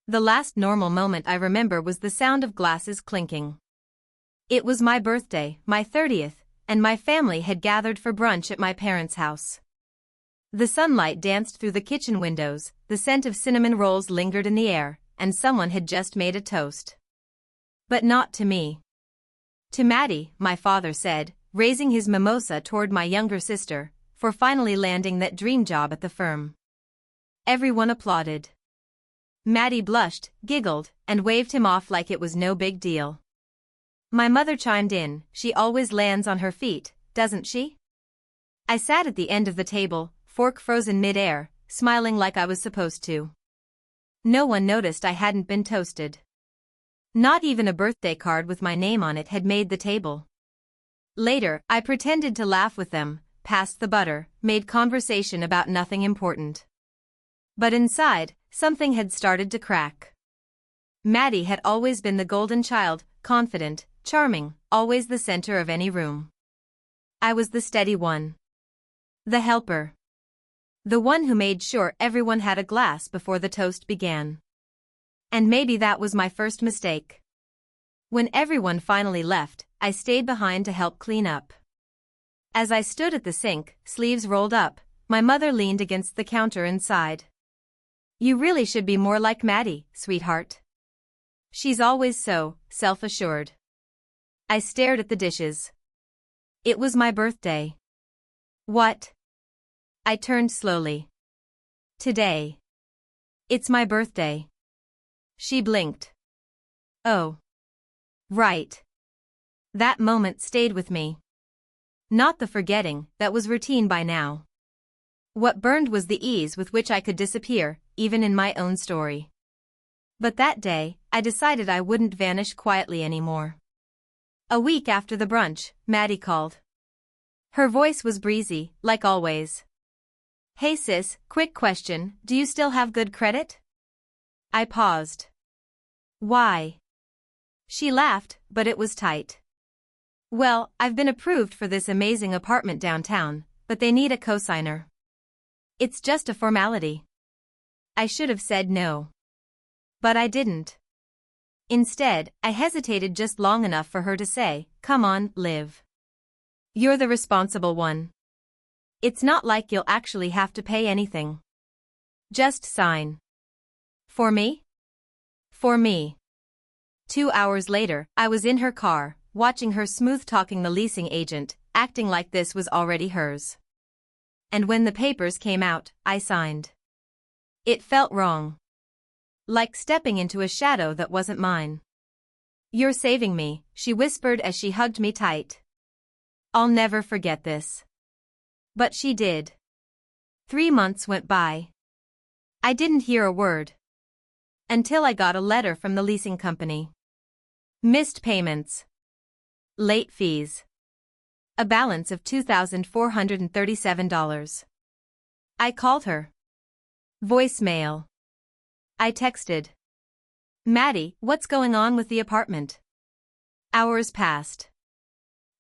The last normal moment I remember was the sound of glasses clinking. It was my birthday, my 30th, and my family had gathered for brunch at my parents' house. The sunlight danced through the kitchen windows, the scent of cinnamon rolls lingered in the air, and someone had just made a toast. But not to me. To Maddie, my father said, raising his mimosa toward my younger sister, for finally landing that dream job at the firm. Everyone applauded. Maddie blushed, giggled, and waved him off like it was no big deal. My mother chimed in, she always lands on her feet, doesn't she? I sat at the end of the table, fork frozen mid-air, smiling like I was supposed to. No one noticed I hadn't been toasted. Not even a birthday card with my name on it had made the table. Later, I pretended to laugh with them, passed the butter, made conversation about nothing important. But inside, something had started to crack. Maddie had always been the golden child, confident, charming, always the center of any room. I was the steady one. The helper. The one who made sure everyone had a glass before the toast began. And maybe that was my first mistake. When everyone finally left, I stayed behind to help clean up. As I stood at the sink, sleeves rolled up, my mother leaned against the counter and sighed. You really should be more like Maddie, sweetheart. She's always so self-assured. I stared at the dishes. It was my birthday. What? I turned slowly. Today. It's my birthday. She blinked. Oh. Right. That moment stayed with me. Not the forgetting, that was routine by now. What burned was the ease with which I could disappear, even in my own story. But that day, I decided I wouldn't vanish quietly anymore. A week after the brunch, Maddie called. Her voice was breezy, like always. Hey sis, quick question, do you still have good credit? I paused. Why? She laughed, but it was tight. Well, I've been approved for this amazing apartment downtown, but they need a cosigner. It's just a formality. I should have said no. But I didn't. Instead, I hesitated just long enough for her to say, come on, Liv. You're the responsible one. It's not like you'll actually have to pay anything. Just sign. For me? For me. 2 hours later, I was in her car, watching her smooth-talking the leasing agent, acting like this was already hers. And when the papers came out, I signed. It felt wrong. Like stepping into a shadow that wasn't mine. You're saving me, she whispered as she hugged me tight. I'll never forget this. But she did. 3 months went by. I didn't hear a word. Until I got a letter from the leasing company. Missed payments. Late fees. A balance of $2,437. I called her. Voicemail. I texted. Maddie, what's going on with the apartment? Hours passed.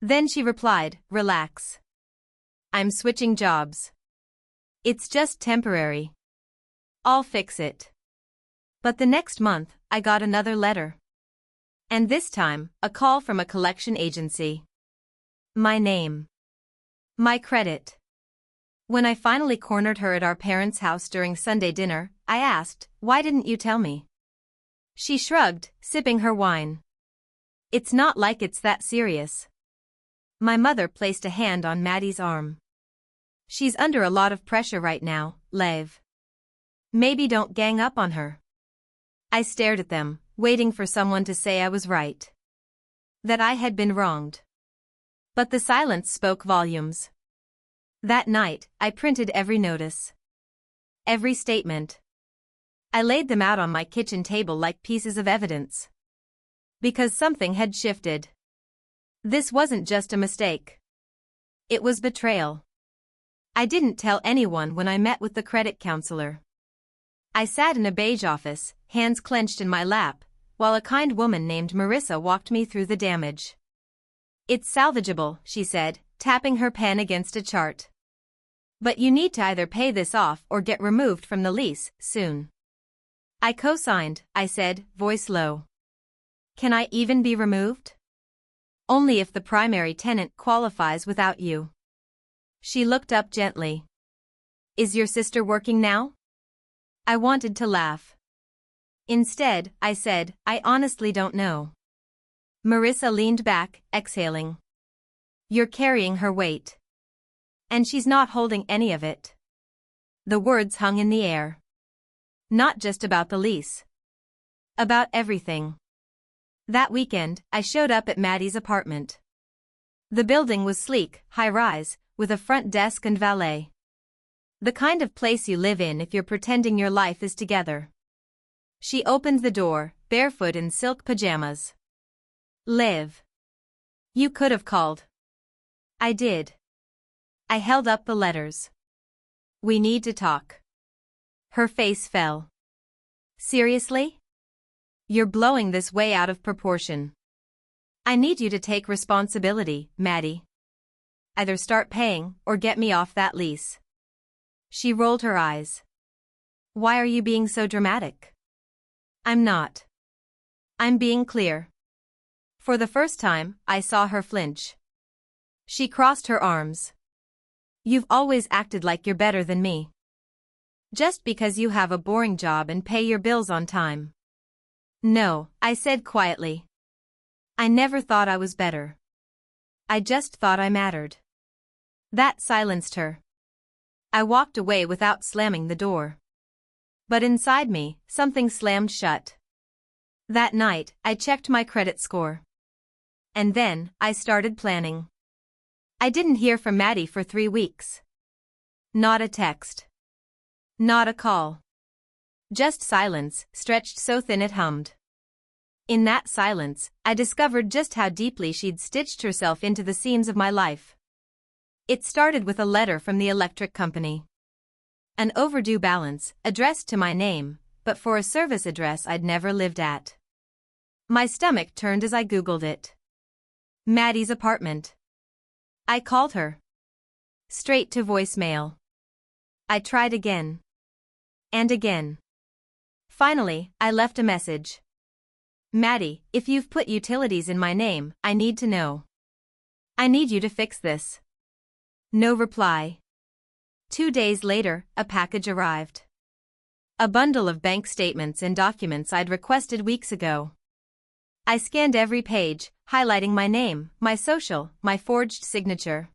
Then she replied, relax. I'm switching jobs. It's just temporary. I'll fix it. But the next month, I got another letter. And this time, a call from a collection agency. My name. My credit. When I finally cornered her at our parents' house during Sunday dinner, I asked, why didn't you tell me? She shrugged, sipping her wine. It's not like it's that serious. My mother placed a hand on Maddie's arm. She's under a lot of pressure right now, Lev. Maybe don't gang up on her. I stared at them, waiting for someone to say I was right. That I had been wronged. But the silence spoke volumes. That night, I printed every notice. Every statement. I laid them out on my kitchen table like pieces of evidence. Because something had shifted. This wasn't just a mistake. It was betrayal. I didn't tell anyone when I met with the credit counselor. I sat in a beige office, hands clenched in my lap, while a kind woman named Marissa walked me through the damage. It's salvageable, she said, tapping her pen against a chart. But you need to either pay this off or get removed from the lease, soon. I co-signed, I said, voice low. Can I even be removed? Only if the primary tenant qualifies without you. She looked up gently. Is your sister working now? I wanted to laugh. Instead, I said, I honestly don't know. Marissa leaned back, exhaling. You're carrying her weight. And she's not holding any of it. The words hung in the air. Not just about the lease. About everything. That weekend, I showed up at Maddie's apartment. The building was sleek, high-rise, with a front desk and valet. The kind of place you live in if you're pretending your life is together. She opened the door, barefoot in silk pajamas. Liv. You could have called. I did. I held up the letters. We need to talk. Her face fell. Seriously? You're blowing this way out of proportion. I need you to take responsibility, Maddie. Either start paying or get me off that lease. She rolled her eyes. Why are you being so dramatic? I'm not. I'm being clear. For the first time, I saw her flinch. She crossed her arms. You've always acted like you're better than me. Just because you have a boring job and pay your bills on time. No, I said quietly. I never thought I was better. I just thought I mattered. That silenced her. I walked away without slamming the door. But inside me, something slammed shut. That night, I checked my credit score. And then, I started planning. I didn't hear from Maddie for 3 weeks. Not a text. Not a call. Just silence, stretched so thin it hummed. In that silence, I discovered just how deeply she'd stitched herself into the seams of my life. It started with a letter from the electric company. An overdue balance, addressed to my name, but for a service address I'd never lived at. My stomach turned as I Googled it. Maddie's apartment. I called her. Straight to voicemail. I tried again. And again. Finally, I left a message. Maddie, if you've put utilities in my name, I need to know. I need you to fix this. No reply. 2 days later, a package arrived. A bundle of bank statements and documents I'd requested weeks ago. I scanned every page, highlighting my name, my social, my forged signature.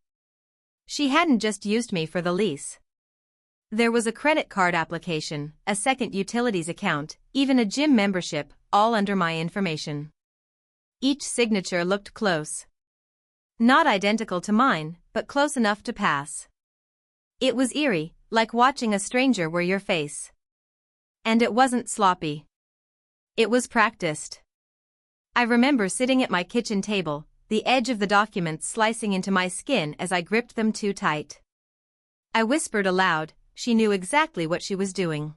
She hadn't just used me for the lease. There was a credit card application, a second utilities account, even a gym membership, all under my information. Each signature looked close. Not identical to mine, but close enough to pass. It was eerie, like watching a stranger wear your face. And it wasn't sloppy. It was practiced. I remember sitting at my kitchen table, the edge of the documents slicing into my skin as I gripped them too tight. I whispered aloud, she knew exactly what she was doing.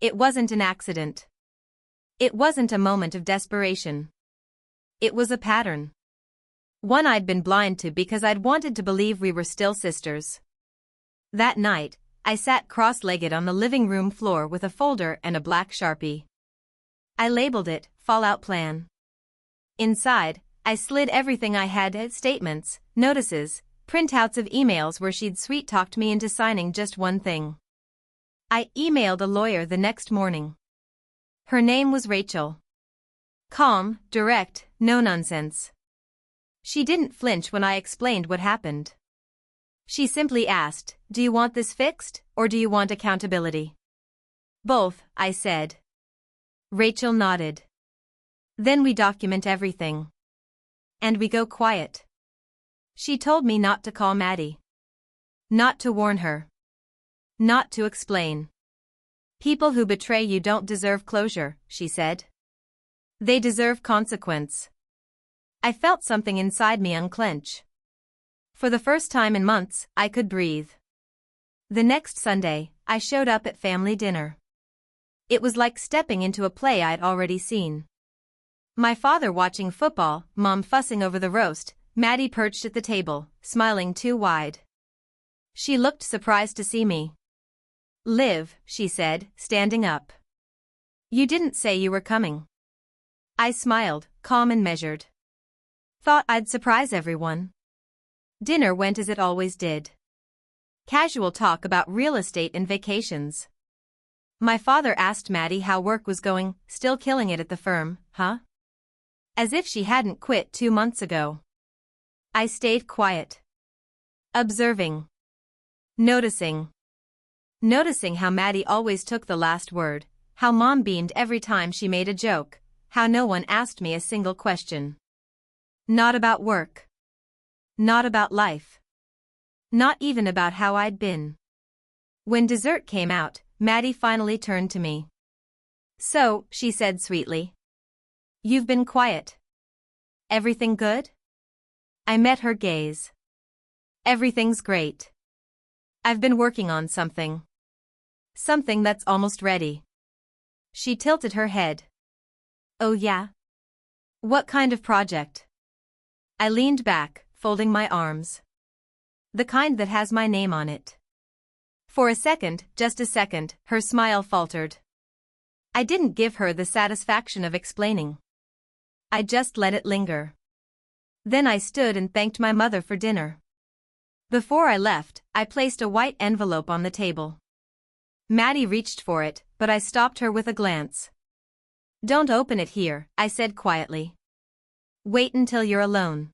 It wasn't an accident. It wasn't a moment of desperation. It was a pattern. One I'd been blind to because I'd wanted to believe we were still sisters. That night, I sat cross-legged on the living room floor with a folder and a black Sharpie. I labeled it, Fallout Plan. Inside, I slid everything I had, statements, notices, printouts of emails where she'd sweet-talked me into signing just one thing. I emailed a lawyer the next morning. Her name was Rachel. Calm, direct, no nonsense. She didn't flinch when I explained what happened. She simply asked, do you want this fixed, or do you want accountability? Both, I said. Rachel nodded. Then we document everything. And we go quiet. She told me not to call Maddie. Not to warn her. Not to explain. People who betray you don't deserve closure, she said. They deserve consequence. I felt something inside me unclench. For the first time in months, I could breathe. The next Sunday, I showed up at family dinner. It was like stepping into a play I'd already seen. My father watching football, Mom fussing over the roast, Maddie perched at the table, smiling too wide. She looked surprised to see me. Liv, she said, standing up. You didn't say you were coming. I smiled, calm and measured. Thought I'd surprise everyone. Dinner went as it always did. Casual talk about real estate and vacations. My father asked Maddie how work was going, still killing it at the firm, huh? As if she hadn't quit 2 months ago. I stayed quiet. Observing. Noticing. Noticing how Maddie always took the last word, how Mom beamed every time she made a joke, how no one asked me a single question. Not about work. Not about life. Not even about how I'd been. When dessert came out, Maddie finally turned to me. So, she said sweetly. You've been quiet. Everything good? I met her gaze. Everything's great. I've been working on something. Something that's almost ready. She tilted her head. Oh yeah? What kind of project? I leaned back, folding my arms. The kind that has my name on it. For a second, just a second, her smile faltered. I didn't give her the satisfaction of explaining. I just let it linger. Then I stood and thanked my mother for dinner. Before I left, I placed a white envelope on the table. Maddie reached for it, but I stopped her with a glance. Don't open it here, I said quietly. Wait until you're alone.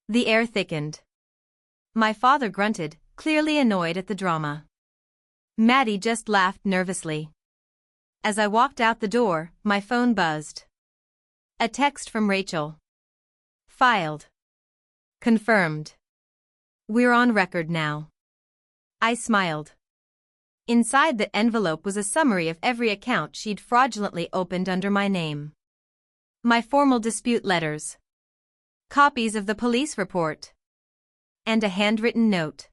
The air thickened. My father grunted, clearly annoyed at the drama. Maddie just laughed nervously. As I walked out the door, my phone buzzed. A text from Rachel. Filed. Confirmed. We're on record now. I smiled. Inside the envelope was a summary of every account she'd fraudulently opened under my name. My formal dispute letters. Copies of the police report. And a handwritten note.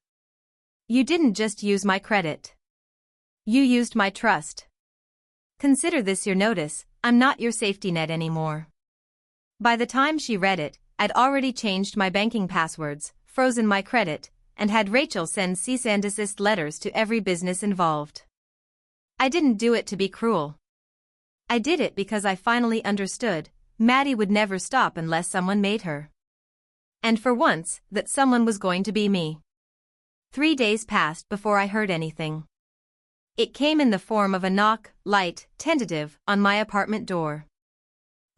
You didn't just use my credit. You used my trust. Consider this your notice, I'm not your safety net anymore. By the time she read it, I'd already changed my banking passwords, frozen my credit, and had Rachel send cease and desist letters to every business involved. I didn't do it to be cruel. I did it because I finally understood, Maddie would never stop unless someone made her. And for once, that someone was going to be me. 3 days passed before I heard anything. It came in the form of a knock, light, tentative, on my apartment door.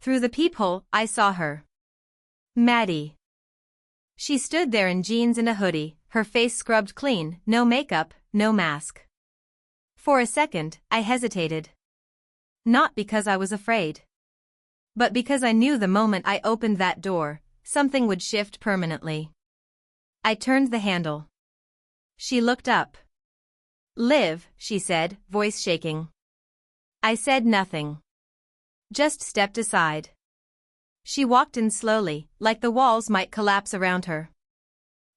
Through the peephole, I saw her. Maddie. She stood there in jeans and a hoodie, her face scrubbed clean, no makeup, no mask. For a second, I hesitated. Not because I was afraid. But because I knew the moment I opened that door, something would shift permanently. I turned the handle. She looked up. Liv, she said, voice shaking. I said nothing. Just stepped aside. She walked in slowly, like the walls might collapse around her.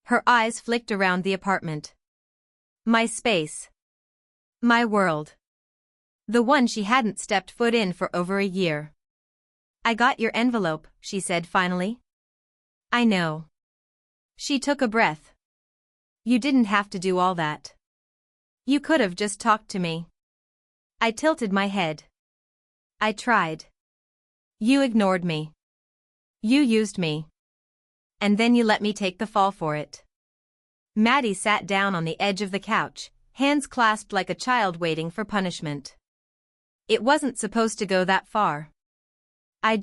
Her eyes flicked around the apartment. My space. My world. The one she hadn't stepped foot in for over a year. I got your envelope, she said finally. I know. She took a breath. You didn't have to do all that. You could have just talked to me. I tilted my head. I tried. You ignored me. You used me. And then you let me take the fall for it. Maddie sat down on the edge of the couch, hands clasped like a child waiting for punishment. It wasn't supposed to go that far. I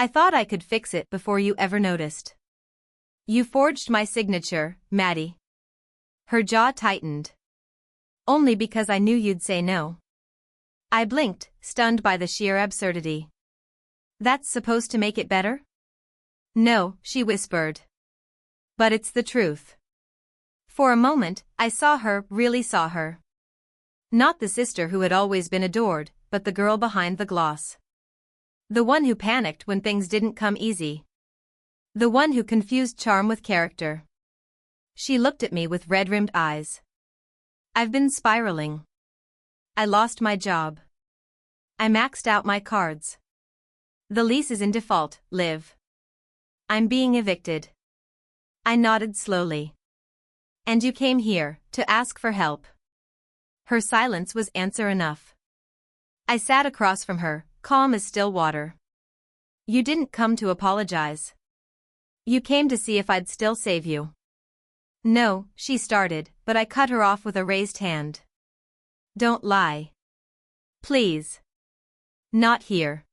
thought I could fix it before you ever noticed. You forged my signature, Maddie. Her jaw tightened. Only because I knew you'd say no. I blinked, stunned by the sheer absurdity. That's supposed to make it better? No, she whispered. But it's the truth. For a moment, I saw her, really saw her. Not the sister who had always been adored, but the girl behind the gloss. The one who panicked when things didn't come easy. The one who confused charm with character. She looked at me with red-rimmed eyes. I've been spiraling. I lost my job. I maxed out my cards. The lease is in default, Liv. I'm being evicted. I nodded slowly. And you came here, to ask for help. Her silence was answer enough. I sat across from her, calm as still water. You didn't come to apologize. You came to see if I'd still save you. No, she started, but I cut her off with a raised hand. Don't lie. Please. Not here.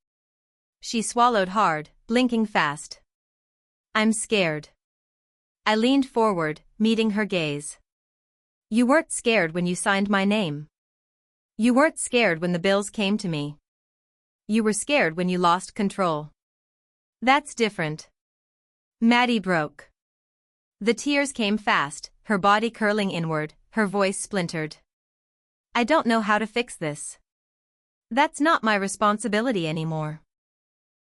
She swallowed hard, blinking fast. I'm scared. I leaned forward, meeting her gaze. You weren't scared when you signed my name. You weren't scared when the bills came to me. You were scared when you lost control. That's different. Maddie broke. The tears came fast, her body curling inward, her voice splintered. I don't know how to fix this. That's not my responsibility anymore.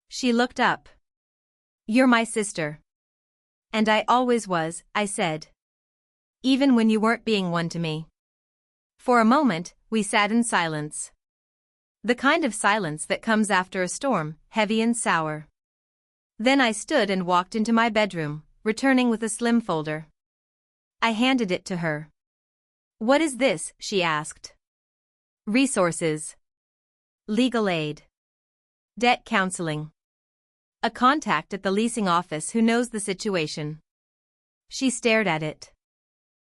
She looked up. You're my sister. And I always was, I said. Even when you weren't being one to me. For a moment, we sat in silence. The kind of silence that comes after a storm, heavy and sour. Then I stood and walked into my bedroom, returning with a slim folder. I handed it to her. What is this? She asked. Resources. Legal aid. Debt counseling. A contact at the leasing office who knows the situation. She stared at it.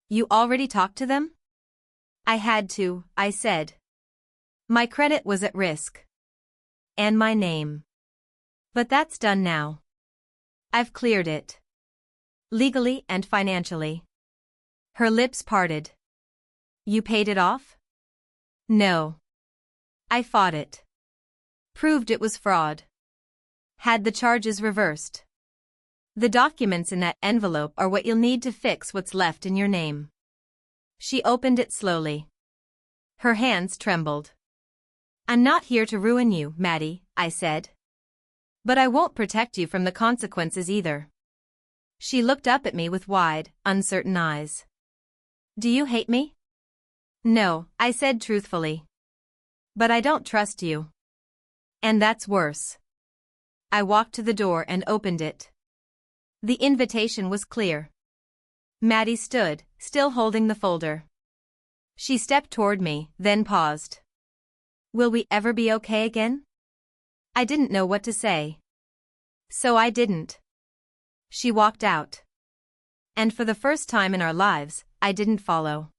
You already talked to them? I had to, I said. My credit was at risk. And my name. But that's done now. I've cleared it. Legally and financially. Her lips parted. You paid it off? No. I fought it. Proved it was fraud. Had the charges reversed. The documents in that envelope are what you'll need to fix what's left in your name. She opened it slowly. Her hands trembled. I'm not here to ruin you, Maddie, I said. But I won't protect you from the consequences either. She looked up at me with wide, uncertain eyes. Do you hate me? No, I said truthfully. But I don't trust you. And that's worse. I walked to the door and opened it. The invitation was clear. Maddie stood, still holding the folder. She stepped toward me, then paused. Will we ever be okay again? I didn't know what to say. So I didn't. She walked out. And for the first time in our lives, I didn't follow.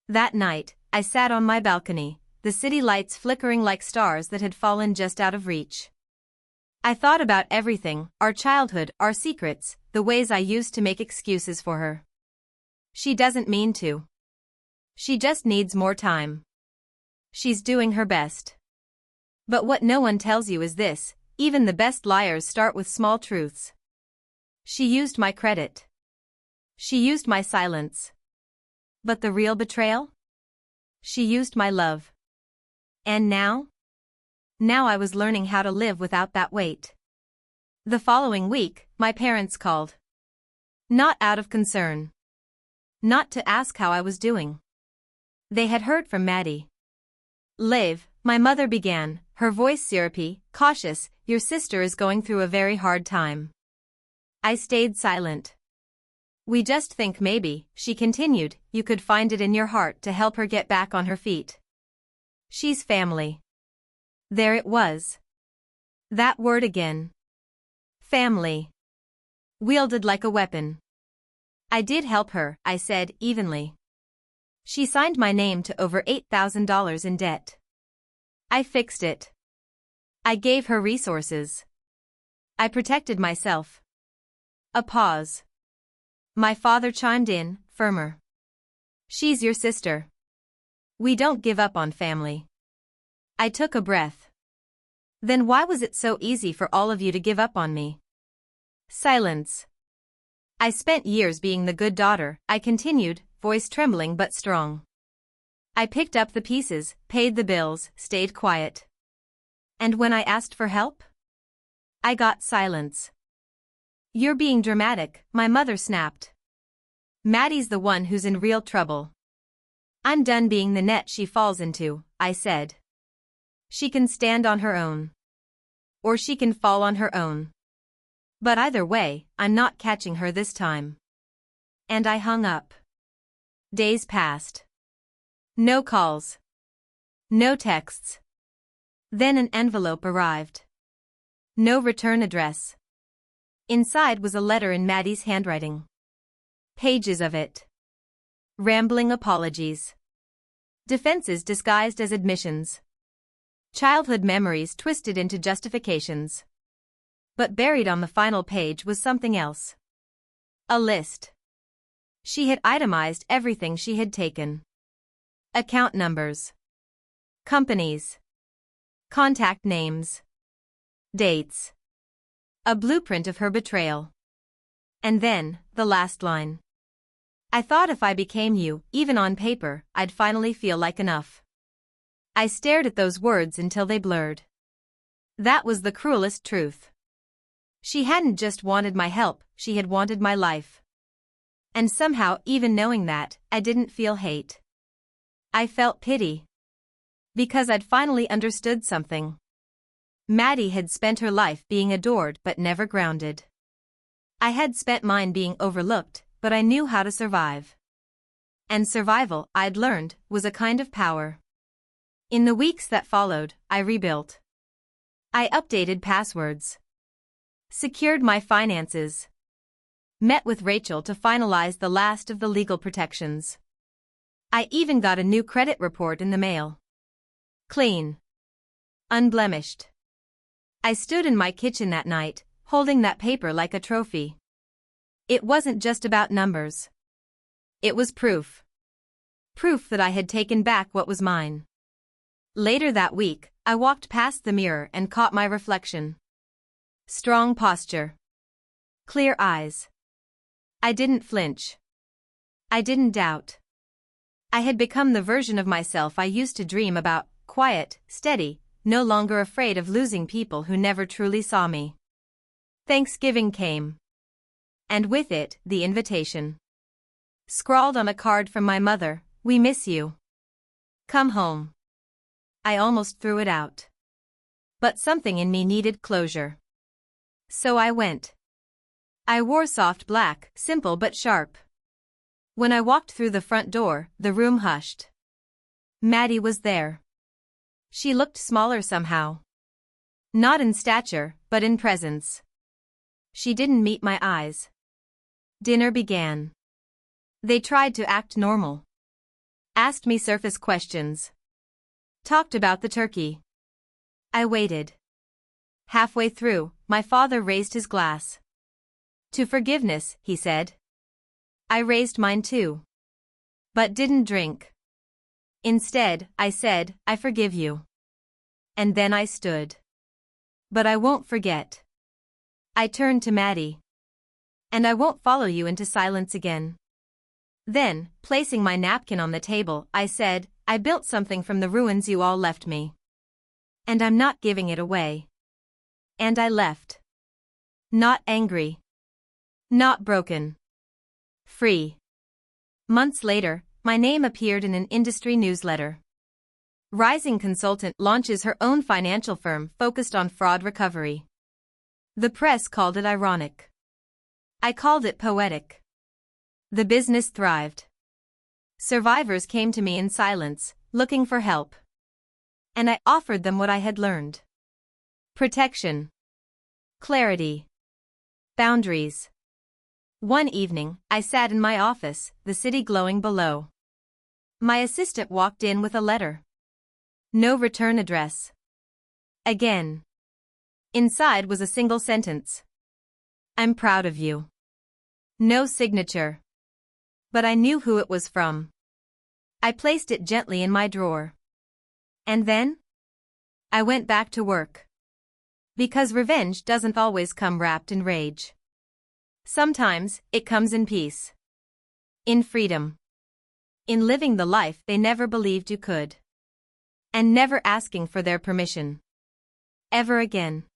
That night, I sat on my balcony, the city lights flickering like stars that had fallen just out of reach. I thought about everything, our childhood, our secrets, the ways I used to make excuses for her. She doesn't mean to. She just needs more time. She's doing her best. But what no one tells you is this, even the best liars start with small truths. She used my credit. She used my silence. But the real betrayal? She used my love. And now? Now I was learning how to live without that weight. The following week, my parents called. Not out of concern. Not to ask how I was doing. They had heard from Maddie. Liv, my mother began, her voice syrupy, cautious, your sister is going through a very hard time. I stayed silent. We just think maybe, she continued, you could find it in your heart to help her get back on her feet. She's family. There it was. That word again. Family. Wielded like a weapon. I did help her, I said, evenly. She signed my name to over $8,000 in debt. I fixed it. I gave her resources. I protected myself. A pause. My father chimed in, firmer. She's your sister. We don't give up on family. I took a breath. Then why was it so easy for all of you to give up on me? Silence. I spent years being the good daughter, I continued, voice trembling but strong. I picked up the pieces, paid the bills, stayed quiet. And when I asked for help? I got silence. You're being dramatic, my mother snapped. Maddie's the one who's in real trouble. I'm done being the net she falls into, I said. She can stand on her own. Or she can fall on her own. But either way, I'm not catching her this time. And I hung up. Days passed. No calls. No texts. Then an envelope arrived. No return address. Inside was a letter in Maddie's handwriting. Pages of it. Rambling apologies. Defenses disguised as admissions. Childhood memories twisted into justifications. But buried on the final page was something else. A list. She had itemized everything she had taken. Account numbers. Companies. Contact names. Dates. A blueprint of her betrayal. And then, the last line. I thought if I became you, even on paper, I'd finally feel like enough. I stared at those words until they blurred. That was the cruelest truth. She hadn't just wanted my help, she had wanted my life. And somehow, even knowing that, I didn't feel hate. I felt pity. Because I'd finally understood something. Maddie had spent her life being adored but never grounded. I had spent mine being overlooked, but I knew how to survive. And survival, I'd learned, was a kind of power. In the weeks that followed, I rebuilt. I updated passwords. Secured my finances. Met with Rachel to finalize the last of the legal protections. I even got a new credit report in the mail. Clean. Unblemished. I stood in my kitchen that night, holding that paper like a trophy. It wasn't just about numbers. It was proof. Proof that I had taken back what was mine. Later that week, I walked past the mirror and caught my reflection. Strong posture. Clear eyes. I didn't flinch. I didn't doubt. I had become the version of myself I used to dream about, quiet, steady, no longer afraid of losing people who never truly saw me. Thanksgiving came. And with it, the invitation. Scrawled on a card from my mother, "We miss you. Come home." I almost threw it out. But something in me needed closure. So I went. I wore soft black, simple but sharp. When I walked through the front door, the room hushed. Maddie was there. She looked smaller somehow. Not in stature, but in presence. She didn't meet my eyes. Dinner began. They tried to act normal. Asked me surface questions. Talked about the turkey. I waited. Halfway through, my father raised his glass. "To forgiveness," he said. I raised mine too. But didn't drink. Instead, I said, "I forgive you." And then I stood. "But I won't forget." I turned to Maddie. "And I won't follow you into silence again." Then, placing my napkin on the table, I said, "I built something from the ruins you all left me. And I'm not giving it away." And I left. Not angry. Not broken. Free. Months later, my name appeared in an industry newsletter. Rising Consultant launches her own financial firm focused on fraud recovery. The press called it ironic. I called it poetic. The business thrived. Survivors came to me in silence, looking for help. And I offered them what I had learned. Protection. Clarity. Boundaries. One evening, I sat in my office, the city glowing below. My assistant walked in with a letter. No return address. Again. Inside was a single sentence. "I'm proud of you." No signature. But I knew who it was from. I placed it gently in my drawer. And then? I went back to work. Because revenge doesn't always come wrapped in rage. Sometimes, it comes in peace. In freedom. In living the life they never believed you could. And never asking for their permission. Ever again.